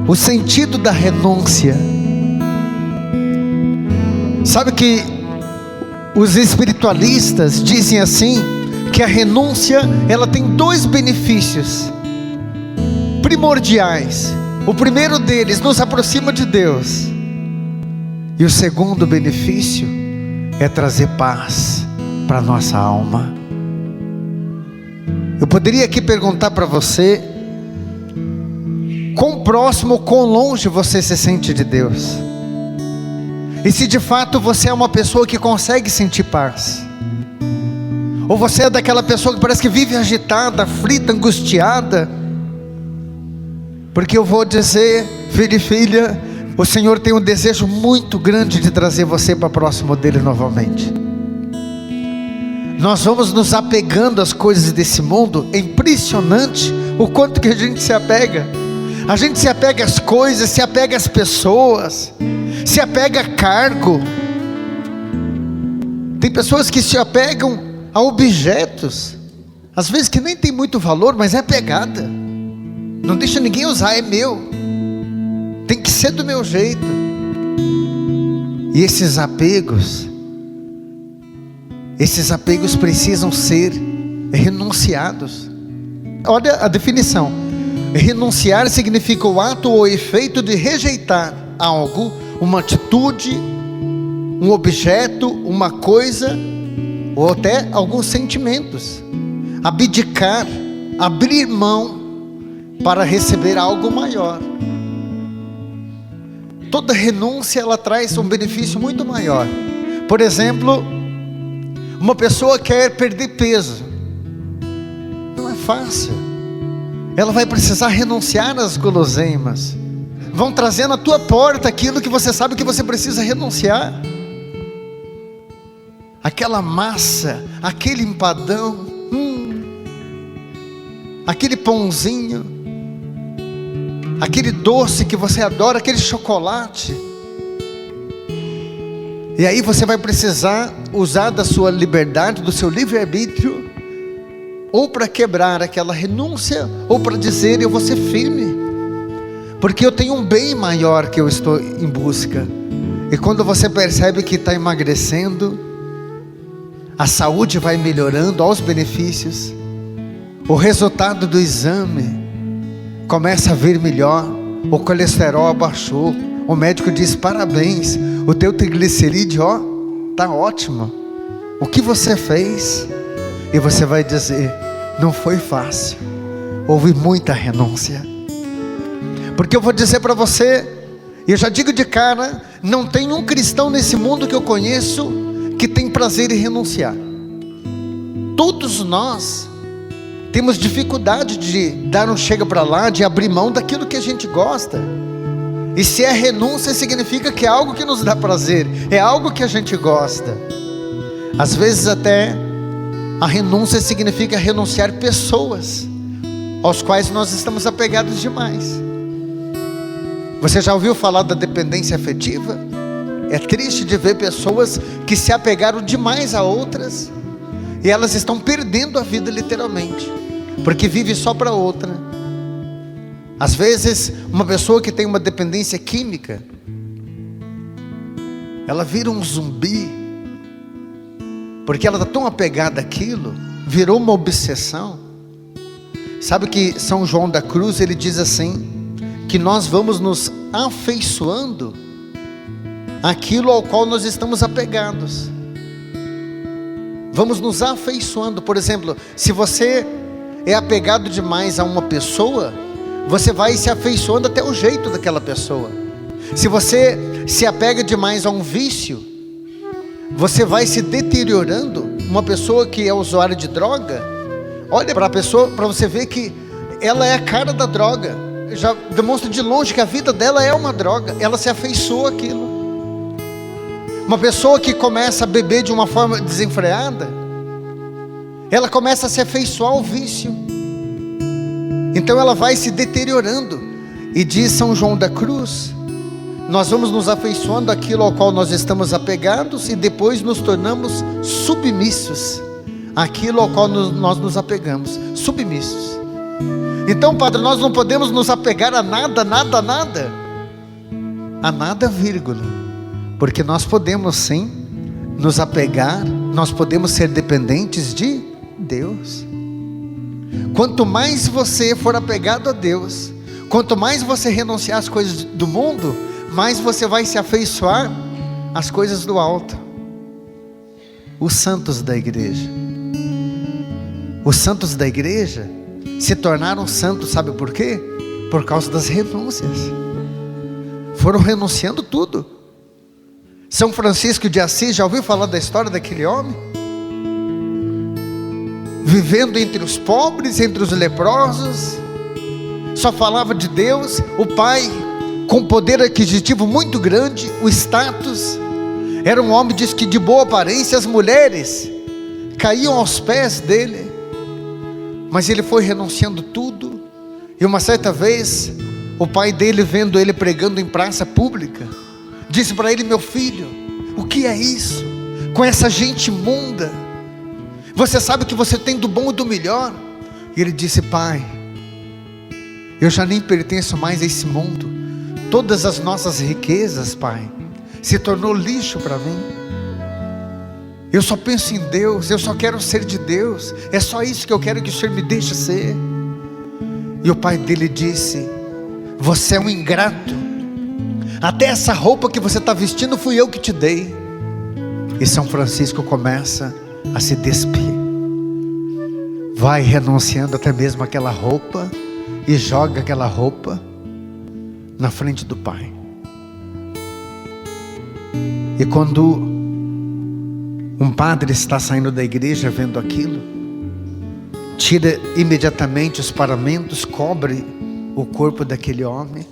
o sentido da renúncia. Sabe que os espiritualistas dizem assim, que a renúncia, ela tem dois benefícios primordiais. O primeiro deles nos aproxima de Deus, e o segundo benefício é trazer paz para a nossa alma. Eu poderia aqui perguntar para você, quão próximo ou quão longe você se sente de Deus? E se de fato você é uma pessoa que consegue sentir paz? Ou você é daquela pessoa que parece que vive agitada, aflita, angustiada? Porque eu vou dizer, filho e filha, o Senhor tem um desejo muito grande de trazer você para próximo dele novamente. Nós vamos nos apegando às coisas desse mundo. É impressionante o quanto que a gente se apega. A gente se apega às coisas, se apega às pessoas, se apega a cargo. Tem pessoas que se apegam a objetos, às vezes que nem tem muito valor, mas é apegada. Não deixa ninguém usar, é meu, tem que ser do meu jeito. E esses apegos precisam ser renunciados. Olha a definição: renunciar significa o ato ou efeito de rejeitar algo, uma atitude, um objeto, uma coisa, ou até alguns sentimentos. Abdicar, abrir mão para receber algo maior. Toda renúncia, ela traz um benefício muito maior. Por exemplo, uma pessoa quer perder peso, não é fácil. Ela vai precisar renunciar às guloseimas. Vão trazer na tua porta aquilo que você sabe que você precisa renunciar. Aquela massa, aquele empadão, aquele pãozinho, aquele doce que você adora, aquele chocolate. E aí você vai precisar usar da sua liberdade, do seu livre-arbítrio, ou para quebrar aquela renúncia, ou para dizer: eu vou ser firme, porque eu tenho um bem maior que eu estou em busca. E quando você percebe que está emagrecendo, a saúde vai melhorando, aos benefícios, o resultado do exame começa a vir melhor, o colesterol abaixou, o médico diz: parabéns, o teu triglicerídeo, está ótimo, o que você fez? E você vai dizer: não foi fácil, houve muita renúncia. Porque eu vou dizer para você, e eu já digo de cara, não tem um cristão nesse mundo que eu conheço que tem prazer em renunciar. Todos nós temos dificuldade de dar um chega para lá, de abrir mão daquilo que a gente gosta. E se é renúncia, significa que é algo que nos dá prazer, é algo que a gente gosta. Às vezes até a renúncia significa renunciar pessoas aos quais nós estamos apegados demais. Você já ouviu falar da dependência afetiva? É triste de ver pessoas que se apegaram demais a outras, e elas estão perdendo a vida literalmente, porque vive só para outra. Às vezes uma pessoa que tem uma dependência química, ela vira um zumbi, porque ela está tão apegada àquilo, virou uma obsessão. Sabe que São João da Cruz, ele diz assim, que nós vamos nos afeiçoando àquilo ao qual nós estamos apegados. Vamos nos afeiçoando. Por exemplo, se você é apegado demais a uma pessoa, você vai se afeiçoando até o jeito daquela pessoa. Se você se apega demais a um vício, você vai se deteriorando. Uma pessoa que é usuária de droga, olha para a pessoa para você ver que ela é a cara da droga. Já demonstra de longe que a vida dela é uma droga. Ela se afeiçoa àquilo. Uma pessoa que começa a beber de uma forma desenfreada, ela começa a se afeiçoar ao vício. Então ela vai se deteriorando. E diz São João da Cruz, nós vamos nos afeiçoando àquilo ao qual nós estamos apegados, e depois nos tornamos submissos àquilo ao qual nós nos apegamos. Submissos. Então, Padre, nós não podemos nos apegar a nada, nada, nada. A nada, vírgula. Porque nós podemos sim nos apegar, nós podemos ser dependentes de Deus. Quanto mais você for apegado a Deus, quanto mais você renunciar às coisas do mundo, mais você vai se afeiçoar às coisas do alto. Os santos da igreja, os santos da igreja se tornaram santos, sabe por quê? Por causa das renúncias. Foram renunciando tudo. São Francisco de Assis, já ouviu falar da história daquele homem? Vivendo entre os pobres, entre os leprosos, só falava de Deus. O pai, com poder aquisitivo muito grande, o status, era um homem, diz que de boa aparência, as mulheres caíam aos pés dele, mas ele foi renunciando tudo. E uma certa vez, o pai dele, vendo ele pregando em praça pública, disse para ele: meu filho, o que é isso? Com essa gente imunda, você sabe que você tem do bom e do melhor. E ele disse: pai, eu já nem pertenço mais a esse mundo. Todas as nossas riquezas, pai, se tornou lixo para mim. Eu só penso em Deus, eu só quero ser de Deus. É só isso que eu quero que o Senhor me deixe ser. E o pai dele disse: você é um ingrato. Até essa roupa que você está vestindo fui eu que te dei. E São Francisco começa a se despir, vai renunciando até mesmo aquela roupa, e joga aquela roupa na frente do pai. E quando um padre está saindo da igreja vendo aquilo, tira imediatamente os paramentos, cobre o corpo daquele homem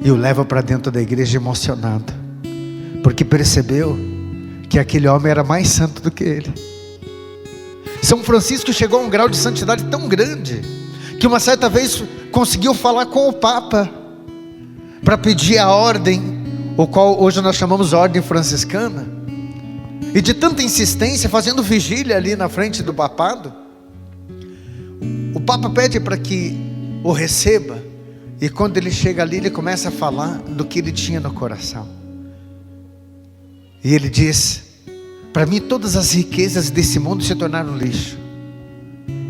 e o leva para dentro da igreja emocionado, porque percebeu que aquele homem era mais santo do que ele. São Francisco chegou a um grau de santidade tão grande, que uma certa vez conseguiu falar com o Papa, para pedir a ordem, o qual hoje nós chamamos ordem franciscana. E de tanta insistência, fazendo vigília ali na frente do papado, o Papa pede para que o receba. E quando ele chega ali, ele começa a falar do que ele tinha no coração. E ele diz: para mim todas as riquezas desse mundo se tornaram lixo.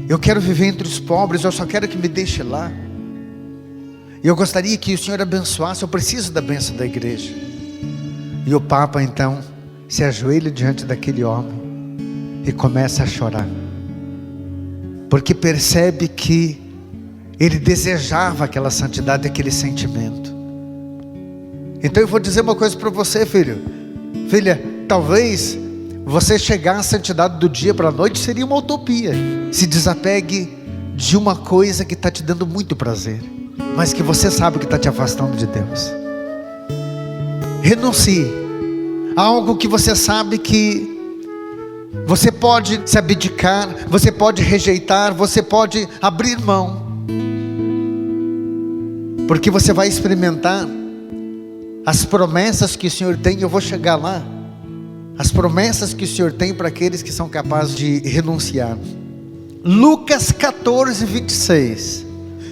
Eu quero viver entre os pobres, eu só quero que me deixe lá. E eu gostaria que o Senhor abençoasse, eu preciso da bênção da igreja. E o Papa então se ajoelha diante daquele homem e começa a chorar, porque percebe que ele desejava aquela santidade, aquele sentimento. Então eu vou dizer uma coisa para você, filho. Filha, talvez você chegar à santidade do dia para a noite seria uma utopia. Se desapegue de uma coisa que está te dando muito prazer, mas que você sabe que está te afastando de Deus. Renuncie a algo que você sabe que você pode se abdicar, você pode rejeitar, você pode abrir mão, porque você vai experimentar as promessas que o Senhor tem. Eu vou chegar lá. As promessas que o Senhor tem para aqueles que são capazes de renunciar. Lucas 14, 26.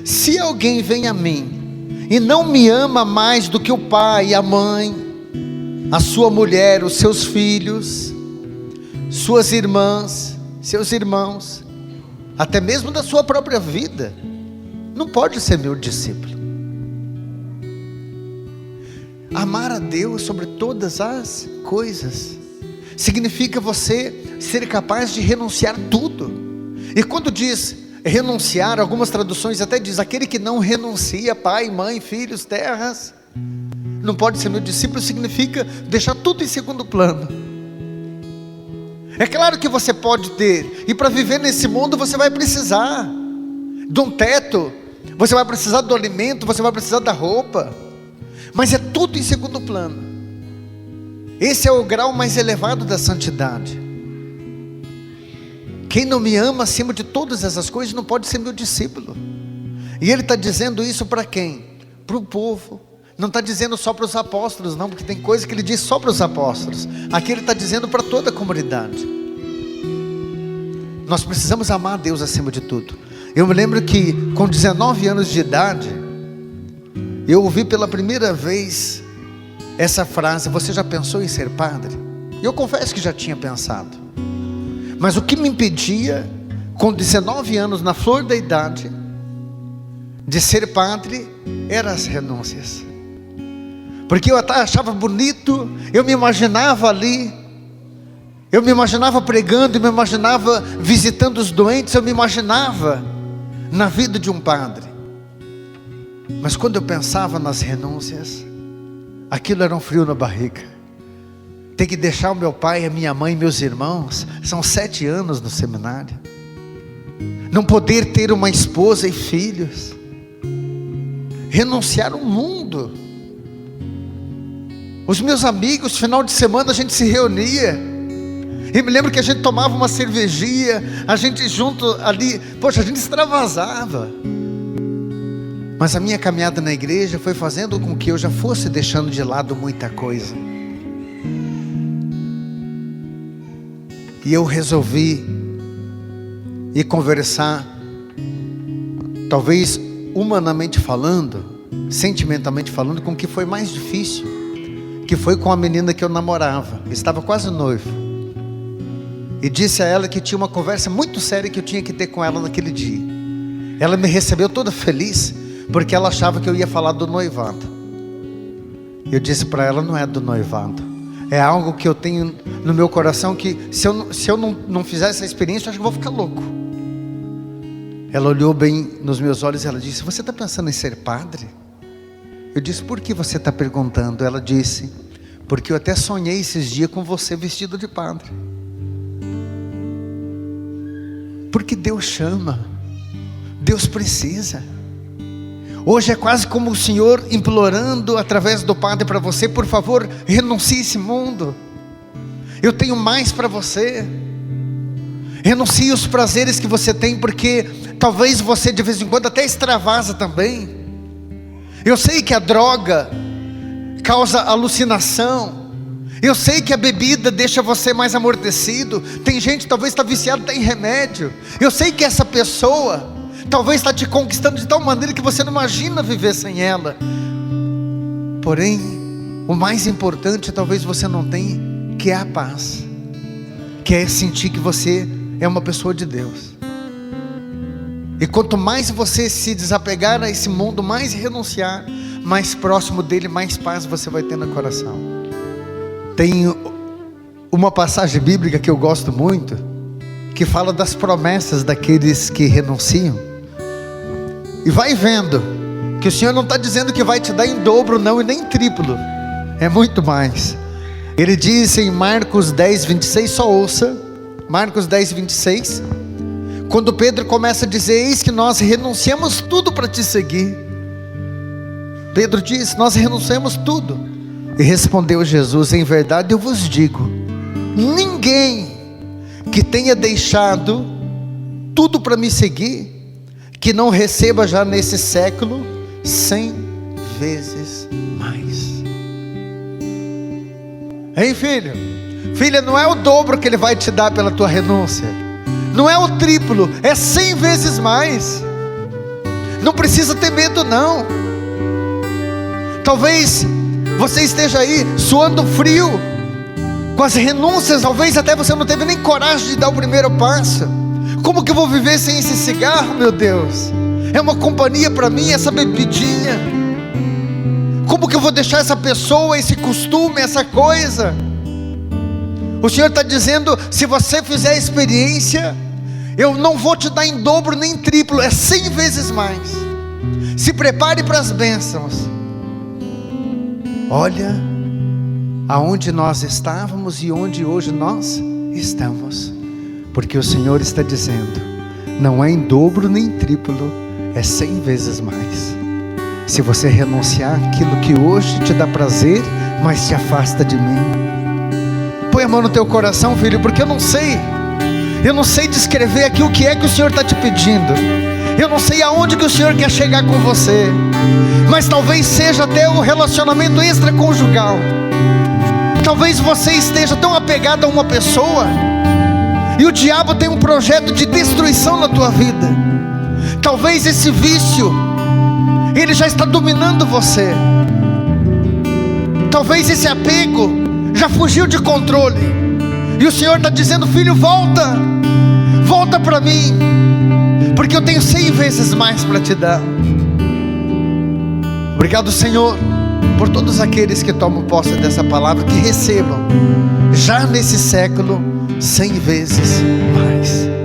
Se alguém vem a mim e não me ama mais do que o pai, a mãe, a sua mulher, os seus filhos, suas irmãs, seus irmãos, até mesmo da sua própria vida, não pode ser meu discípulo. Amar a Deus sobre todas as coisas significa você ser capaz de renunciar tudo. E quando diz renunciar, algumas traduções até diz: aquele que não renuncia pai, mãe, filhos, terras, não pode ser meu discípulo. Significa deixar tudo em segundo plano. É claro que você pode ter, e para viver nesse mundo você vai precisar de um teto, você vai precisar do alimento, você vai precisar da roupa, mas é tudo em segundo plano. Esse é o grau mais elevado da santidade. Quem não me ama acima de todas essas coisas não pode ser meu discípulo. E ele está dizendo isso para quem? Para o povo. Não está dizendo só para os apóstolos, não, porque tem coisa que ele diz só para os apóstolos. Aqui ele está dizendo para toda a comunidade. Nós precisamos amar a Deus acima de tudo. Eu me lembro que com 19 anos de idade, eu ouvi pela primeira vez essa frase: você já pensou em ser padre? Eu confesso que já tinha pensado, mas o que me impedia, com 19 anos, na flor da idade, de ser padre, eram as renúncias. Porque eu até achava bonito, eu me imaginava ali, eu me imaginava pregando, eu me imaginava visitando os doentes, eu me imaginava na vida de um padre. Mas quando eu pensava nas renúncias, aquilo era um frio na barriga. Ter que deixar o meu pai, a minha mãe e meus irmãos, são 7 anos no seminário, não poder ter uma esposa e filhos, renunciar ao mundo. Os meus amigos, final de semana a gente se reunia, e me lembro que a gente tomava uma cervejinha, a gente junto ali, poxa, a gente extravasava. Mas a minha caminhada na igreja foi fazendo com que eu já fosse deixando de lado muita coisa. E eu resolvi ir conversar, talvez humanamente falando, sentimentalmente falando, com o que foi mais difícil, que foi com a menina que eu namorava. Eu estava quase noivo, e disse a ela que tinha uma conversa muito séria que eu tinha que ter com ela naquele dia. Ela me recebeu toda feliz, porque ela achava que eu ia falar do noivado. Eu disse para ela: não é do noivado, é algo que eu tenho no meu coração, que se eu não fizer essa experiência, eu acho que eu vou ficar louco. Ela olhou bem nos meus olhos e ela disse: você está pensando em ser padre? Eu disse: por que você está perguntando? Ela disse: porque eu até sonhei esses dias com você vestido de padre. Porque Deus chama, Deus precisa. Hoje é quase como o Senhor implorando através do padre para você: por favor, renuncie esse mundo, eu tenho mais para você. Renuncie os prazeres que você tem, porque talvez você de vez em quando até extravasa também. Eu sei que a droga causa alucinação, eu sei que a bebida deixa você mais amortecido. Tem gente que talvez está viciada em remédio. Eu sei que essa pessoa talvez está te conquistando de tal maneira que você não imagina viver sem ela. Porém, o mais importante talvez você não tenha, que é a paz, que é sentir que você é uma pessoa de Deus. E quanto mais você se desapegar a esse mundo, mais renunciar, mais próximo dele, mais paz você vai ter no coração. Tem uma passagem bíblica que eu gosto muito, que fala das promessas daqueles que renunciam. E vai vendo que o Senhor não está dizendo que vai te dar em dobro não, e nem em triplo, é muito mais. Ele diz em Marcos 10, 26, só ouça, Marcos 10, 26, quando Pedro começa a dizer: eis que nós renunciamos tudo para te seguir. Pedro diz: nós renunciamos tudo. E respondeu Jesus: em verdade eu vos digo, ninguém que tenha deixado tudo para me seguir, que não receba já nesse século 100 vezes mais. Hein, filho? Filha, não é o dobro que Ele vai te dar pela tua renúncia, não é o triplo, é 100 vezes mais. Não precisa ter medo não. Talvez você esteja aí suando frio com as renúncias, talvez até você não teve nem coragem de dar o primeiro passo. Como que eu vou viver sem esse cigarro, meu Deus? É uma companhia para mim essa bebidinha. Como que eu vou deixar essa pessoa, esse costume, essa coisa? O Senhor está dizendo: se você fizer a experiência, eu não vou te dar em dobro nem em triplo, é 100 vezes mais. Se prepare para as bênçãos. Olha aonde nós estávamos e onde hoje nós estamos, porque o Senhor está dizendo: não é em dobro nem em triplo, é 100 vezes mais. Se você renunciar aquilo que hoje te dá prazer, mas te afasta de mim. Põe a mão no teu coração, filho, porque eu não sei descrever aqui o que é que o Senhor está te pedindo. Eu não sei aonde que o Senhor quer chegar com você, mas talvez seja até o relacionamento extraconjugal. Talvez você esteja tão apegado a uma pessoa, e o diabo tem um projeto de destruição na tua vida. Talvez esse vício, ele já está dominando você. Talvez esse apego já fugiu de controle, e o Senhor está dizendo: filho, volta para mim, porque eu tenho 100 vezes mais para te dar. Obrigado, Senhor, por todos aqueles que tomam posse dessa palavra, que recebam já nesse século 100 vezes mais.